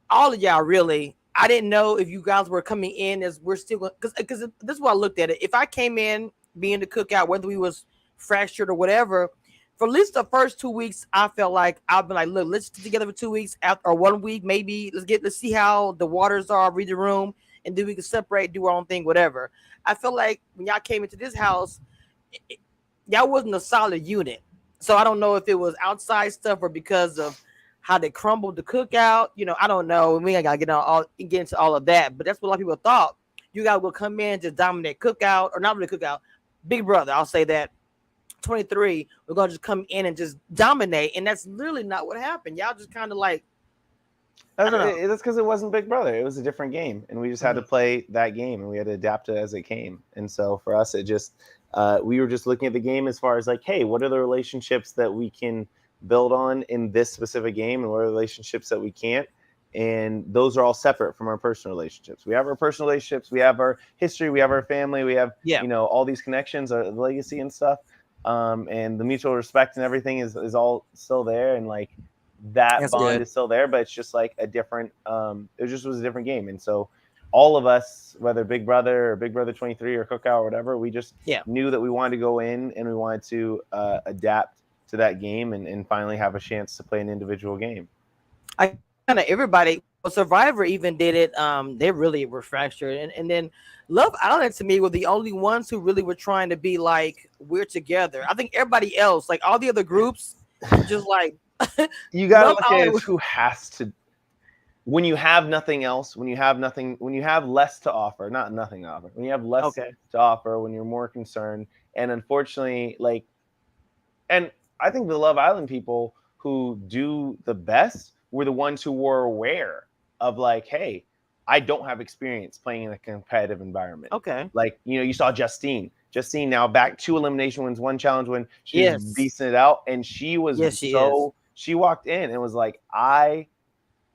all of y'all really. I didn't know if you guys were coming in as we're still because this is what I looked at it. If I came in being the cookout, whether we was fractured or whatever, for at least the first 2 weeks, I felt like I've been like, look, let's get together for 2 weeks after or 1 week maybe. Let's see how the waters are, read the room, and then we can separate, do our own thing, whatever. I felt like when y'all came into this house, y'all wasn't a solid unit. So I don't know if it was outside stuff or because of how they crumbled the cookout. I don't know. We ain't gotta get into all of that, but that's what a lot of people thought. You guys will come in just dominate cookout or not really cookout. Big Brother, I'll say that. 23, we're gonna just come in and just dominate, and that's literally not what happened. Y'all just kind of like I don't know. That's because it wasn't Big Brother. It was a different game, and we just had to play that game, and we had to adapt it as it came. And so for us, it just we were just looking at the game as far as like, hey, what are the relationships that we can build on in this specific game, and what are the relationships that we can't? And those are all separate from our personal relationships. We have our personal relationships, we have our history, we have our family, we have all these connections, our legacy and stuff, and the mutual respect and everything is all still there, and like that That's bond good. is still there, but it's just like a different it just was a different game. And so all of us, whether Big Brother or Big Brother 23 or Cookout or whatever, we just knew that we wanted to go in and we wanted to adapt to that game and finally have a chance to play an individual game. I think kind of everybody, well, Survivor even did it. They really were fractured, and then Love Island to me were the only ones who really were trying to be like we're together. I think everybody else, like all the other groups, just like you gotta Love look at Island it, who has to. When you have nothing else, when you have less to offer, not nothing to offer, when you have less okay. to offer, when you're more concerned, and unfortunately, like, and I think the Love Island people who do the best were the ones who were aware of like, hey, I don't have experience playing in a competitive environment. Okay. Like, you saw Justine. Justine now back 2 elimination wins, 1 challenge win. She's Yes. beasting it out, and she was Yes, she is. she walked in and was like, I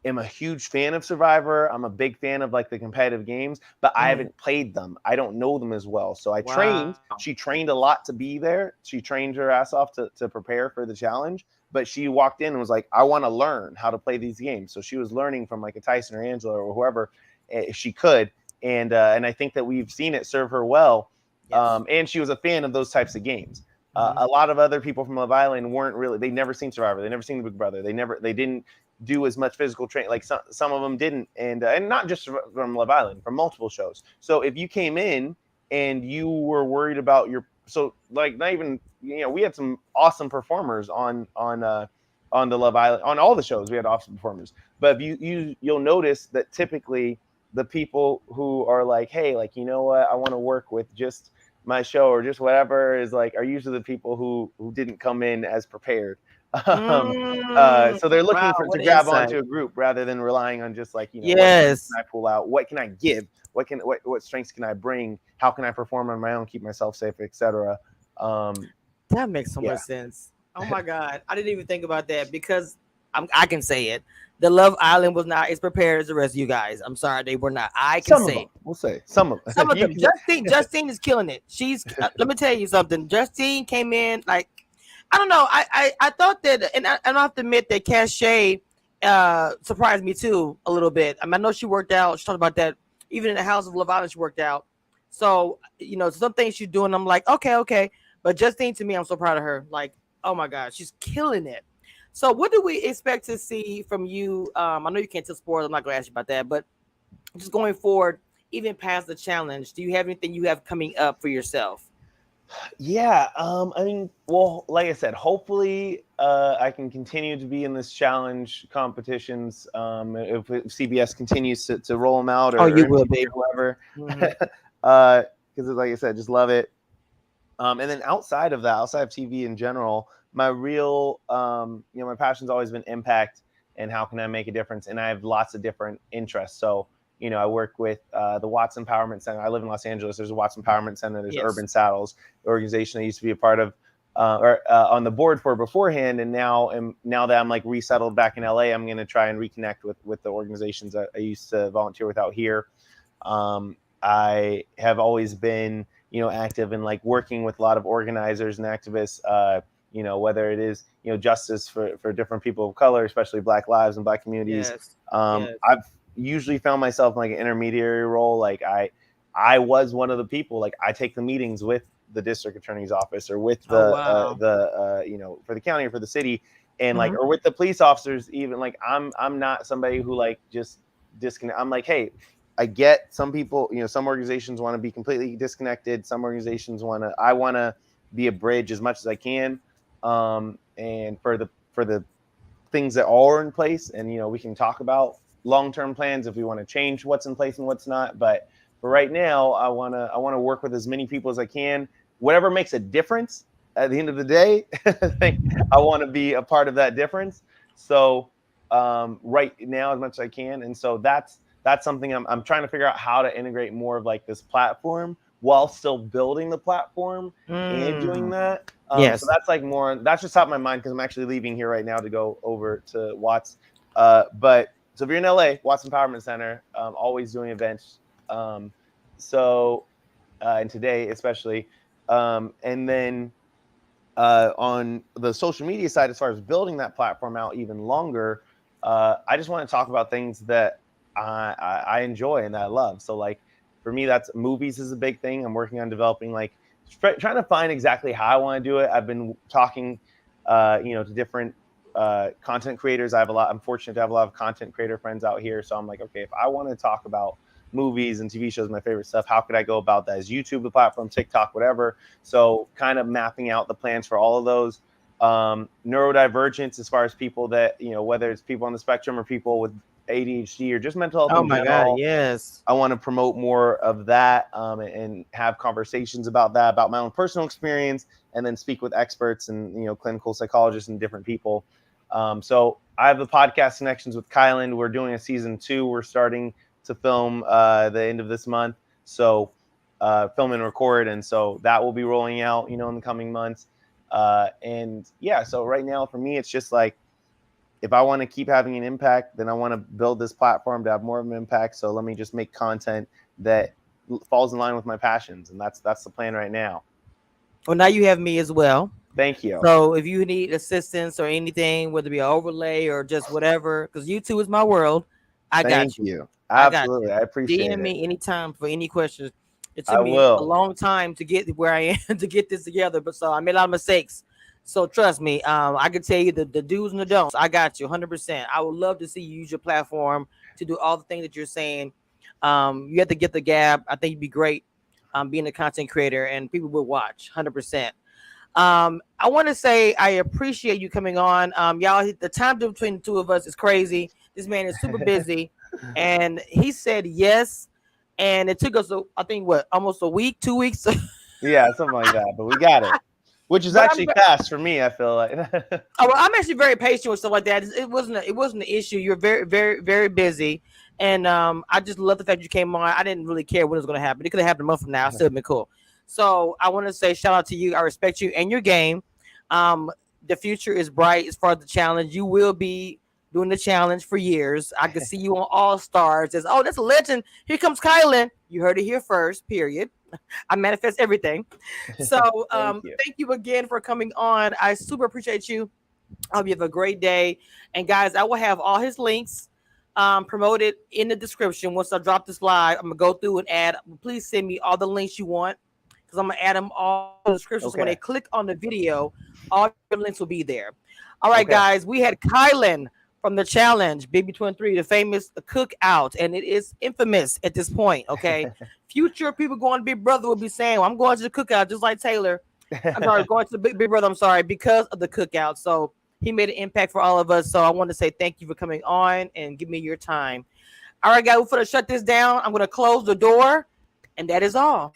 am a huge fan of Survivor. I'm a big fan of like the competitive games, but I haven't played them. I don't know them as well. So I trained. Wow. She trained a lot to be there. She trained her ass off to prepare for the challenge. But she walked in and was like, I want to learn how to play these games. So she was learning from like a Tyson or Angela or whoever if she could. And I think that we've seen it serve her well. Yes. And she was a fan of those types of games. A lot of other people from Love Island weren't really, they'd never seen Survivor. They never seen the Big Brother. They didn't do as much physical training. Like some of them didn't. And not just from Love Island, from multiple shows. So if you came in and you were worried about so like not even, we had some awesome performers on the Love Island, on all the shows, we had awesome performers. But if you'll notice that typically the people who are like, hey, like, you know what, I want to work with just my show or just whatever is like, are usually the people who didn't come in as prepared. So they're looking Wow, to what an grab insight. onto a group rather than relying on just like, what strengths Yes. can I pull out? What can I give? What strengths can I bring? How can I perform on my own, keep myself safe, etc. That makes so Yeah. much sense. Oh my God. I didn't even think about that because I can say it. The Love Island was not as prepared as the rest of you guys. I'm sorry, they were not. I can Some of say them, it. we'll say some of them. Some of You them. can, Justine is killing it. She's let me tell you something. Justine came in like I don't know. I thought that, and I have to admit that Cachet surprised me too a little bit. I mean, I know she worked out. She talked about that even in the House of Love Island. She worked out. So some things she's doing. I'm like, okay. But Justine, to me, I'm so proud of her. Like, oh my God, she's killing it. So, what do we expect to see from you? I know you can't tell spoilers. I'm not going to ask you about that, but just going forward, even past the challenge, do you have anything you have coming up for yourself? yeah. I mean, well, like I said, hopefully, I can continue to be in this challenge competitions. If CBS continues to roll them out Oh, or you will MTV be. or whoever, Mm-hmm. because like I said, just love it. And then outside of that, outside of TV in general, my real, my passion's always been impact and how can I make a difference. And I have lots of different interests. So, I work with the Watts Empowerment Center. I live in Los Angeles. There's a Watts Empowerment Center. There's Yes. Urban Saddles, the organization I used to be a part of or on the board for beforehand. And now that I'm like resettled back in LA, I'm going to try and reconnect with the organizations that I used to volunteer with out here. I have always been, active in like working with a lot of organizers and activists, whether it is justice for different people of color, especially Black lives and Black communities. Yes. Yes. I've usually found myself in like an intermediary role. Like I was one of the people, like I take the meetings with the district attorney's office or with Oh wow. for the county or for the city, and like Mhm. or with the police officers. Even like I'm not somebody who like just disconnect. I'm like, hey, I get some people, some organizations want to be completely disconnected. Some organizations I want to be a bridge as much as I can. And for the things that are in place, and we can talk about long-term plans if we want to change what's in place and what's not. But for right now, I want to work with as many people as I can. Whatever makes a difference at the end of the day, I want to be a part of that difference. So right now, as much as I can, and so that's something I'm trying to figure out how to integrate more of like this platform while still building the platform and doing Mm. that. So Yes. that's like more, that's just top of my mind because I'm actually leaving here right now to go over to Watts. But so if you're in LA, Watts Empowerment Center, always doing events. Um, so, and today especially. And then on the social media side, as far as building that platform out even longer, I just want to talk about things that I enjoy and that I love. So like for me, that's movies is a big thing. I'm working on developing like trying to find exactly how I want to do it. I've been talking, to different content creators. I'm fortunate to have a lot of content creator friends out here. So I'm like, okay, if I want to talk about movies and TV shows, my favorite stuff, how could I go about that? Is YouTube the platform, TikTok, whatever? So kind of mapping out the plans for all of those. Neurodivergence, as far as people that, whether it's people on the spectrum or people with ADHD or just mental health Oh in my God. general. Yes. I want to promote more of that, and have conversations about that, about my own personal experience, and then speak with experts and clinical psychologists and different people. So I have the podcast connections with Kyland. We're doing a season 2. We're starting to film the end of this month. So film and record, and so that will be rolling out in the coming months. And yeah, so right now for me, it's just like, if I want to keep having an impact, then I want to build this platform to have more of an impact. So let me just make content that falls in line with my passions, and that's the plan right now. Well, now you have me as well. Thank you. So if you need assistance or anything, whether it be an overlay or just whatever, because YouTube is my world, I Thank got you. you. I got Absolutely. you. I appreciate DM it. me anytime for any questions. It took I me a will. long time to get where I am to get this together, but so I made a lot of mistakes. So trust me, I can tell you the do's and the don'ts. I got you 100%. I would love to see you use your platform to do all the things that you're saying. You have to get the gab. I think you'd be great being a content creator, and people will watch 100%. I want to say I appreciate you coming on. Y'all, the time between the two of us is crazy. This man is super busy, and he said yes. And it took us, I think, what, almost a week, 2 weeks. Yeah, something like that. But we got it, which is But I'm actually fast for me, I feel like. Oh, well, I'm actually very patient with stuff like that. It wasn't an issue. You're very, very, very busy, and I just love the fact you came on. I didn't really care when it was going to happen. It could have happened a month from now. Still been cool. So I want to say shout out to you. I respect you and your game. The future is bright as far as the challenge. You will be doing the challenge for years. I can see you on All Stars. As, oh, that's a legend. Here comes Kylan. You heard it here first. Period. I manifest everything. So Thank you. thank you again for coming on. I super appreciate you. I hope you have a great day. And guys, I will have all his links promoted in the description. Once I drop this live, I'm gonna go through and add. Please send me all the links you want because I'm gonna add them all in the description. So when they Okay. click on the video, all your links will be there. All right, Okay. guys, we had Kylan from the challenge, bb23, the famous cookout, and it is infamous at this point. Okay, future people going to Big Brother will be saying, well, "I'm going to the cookout," just like Taylor. I'm sorry, going to the Big Brother. I'm sorry, because of the cookout. So he made an impact for all of us. So I want to say thank you for coming on and give me your time. All right, guys, we're going to shut this down. I'm going to close the door, and that is all.